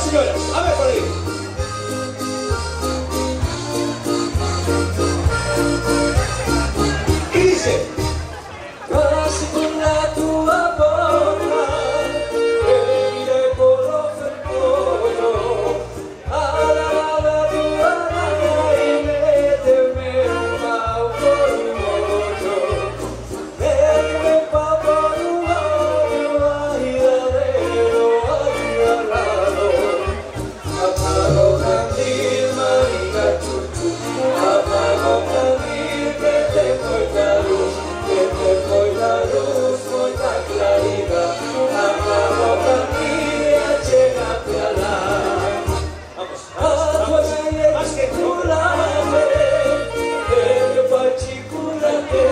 señora. A ver por ahí. Y dice. Casi con la tua boca, que diré por lo fermoso, a la tua mano y méteme un pau por un hoyo, méteme un pau por un hoyo, ayudadero, ayudado, apago candil, marica chuchu, apago candil, que tengo esta luz. Foi la luz, foi la claridad, apago familia, chégate a la. Vamos, a tu alegría Más que particularmente, medio particularmente,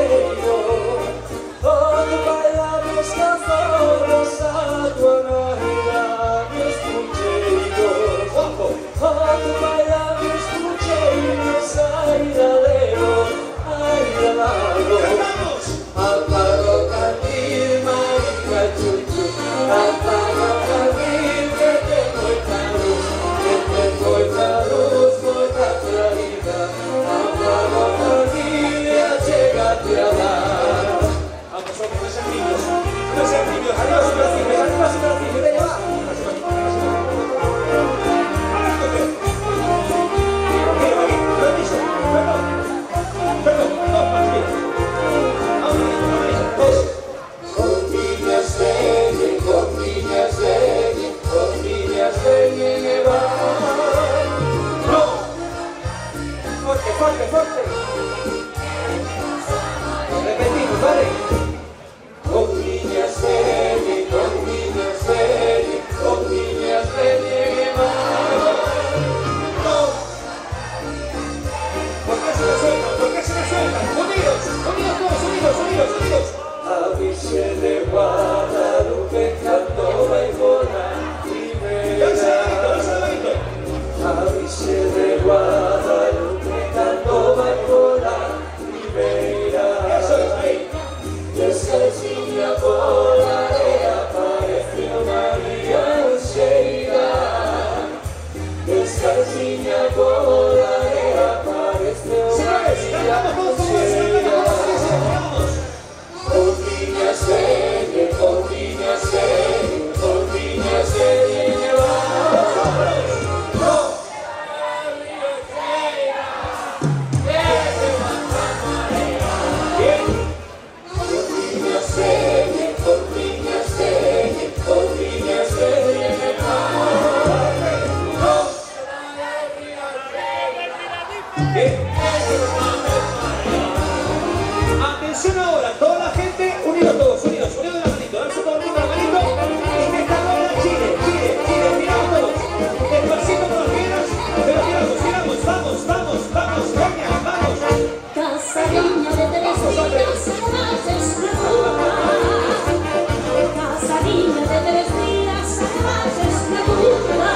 donde bailamos cazadores a tu anahira, mis pucheiros, donde bailamos pucheiros, airadero, airadero. Apago candil, marica chuchu, apago candil, que tengo esta luz, mucha claridad. Apago candil, chégate a dar. Vamos, hombre, no sean niños. No sean niños. Arriba su brazo, arriba su brazo. Venga, va. Mira, aquí, permiso. Perdón, no, más bien. Fuerte, fuerte. Repetimos, ¿vale? Con niñas ven, con niñas ven, con niñas ven, No. ¿Por qué se me sueltan? ¿Por qué se me sueltan? Unidos, unidos todos, unidos, unidos, unidos. a Virgen de Guadalupe cantó bailona primera. A Virgen de Guadalupe cantó bailona primera. Eso es ahí. Descalcinha volaré, apareció María Luceira. Descalcinha volaré, apareció María Luceira. Con niñas ven, con niñas ven, con niñas ven, Atención ahora, toda la gente, unidos todos, unidos de la manito, darse todo el mundo la manito y que esta bola Chile, miramos todos, despacito con las piernas, pero tiramos, vamos, coña, vamos. Casadinha de tres días, además es una duda. Casadinha de 3 días, además es una duda.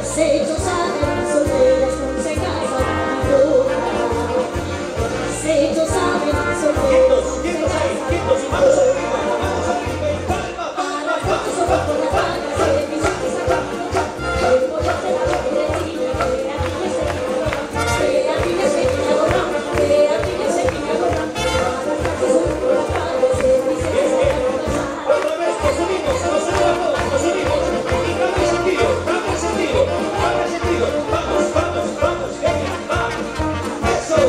Si ellos saben, solteras no se casan nunca. Si ellos saben, solteras no se casan nunca. Quietos, vamos arriba, palma, otra vez, nos unimos todos, y cambia el sentido, vamos, venga, vamos, eso.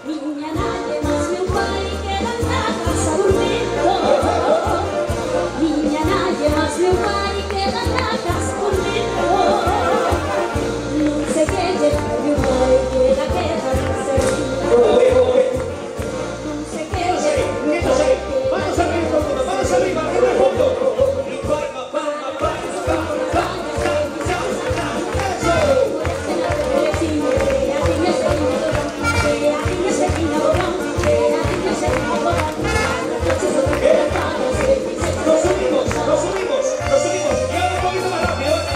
Niña, nadie más me pai que la casa durmiendo. Niña, nadie más me pai que la casa durmiendo. No sé qué llevar mi pai que la queda servido. No sé qué llevar mi Quietos pai ahí, que la vamos arriba, todo el mundo. Y palma, nos unimos, y ahora un poquito más rápido.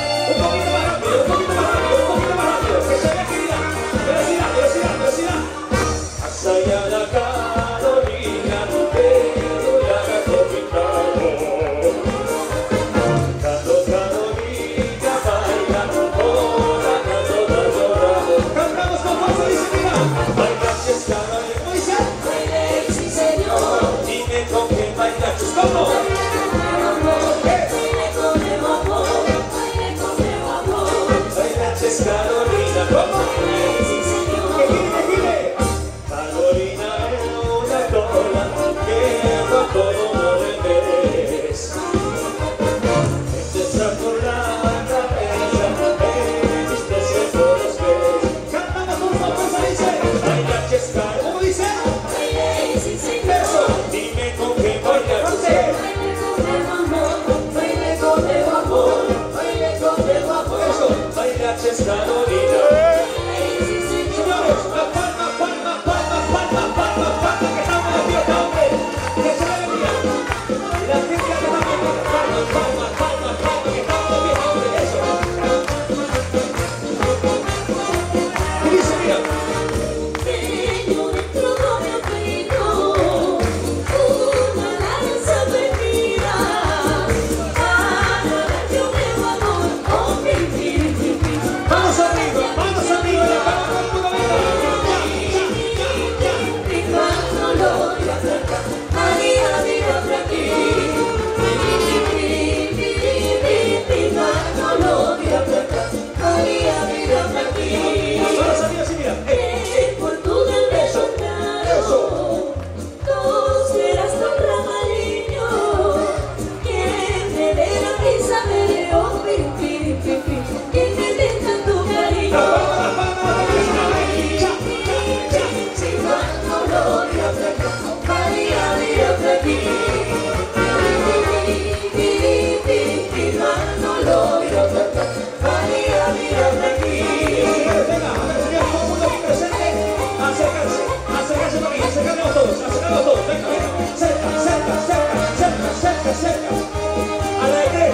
A la de 3,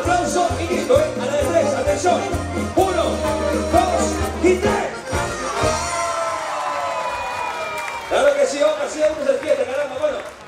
aplauso y grito, ¿eh? A la de 3, atención. 1, 2 y 3. Claro que sí, vamos a hacer fiesta, caramba, bueno.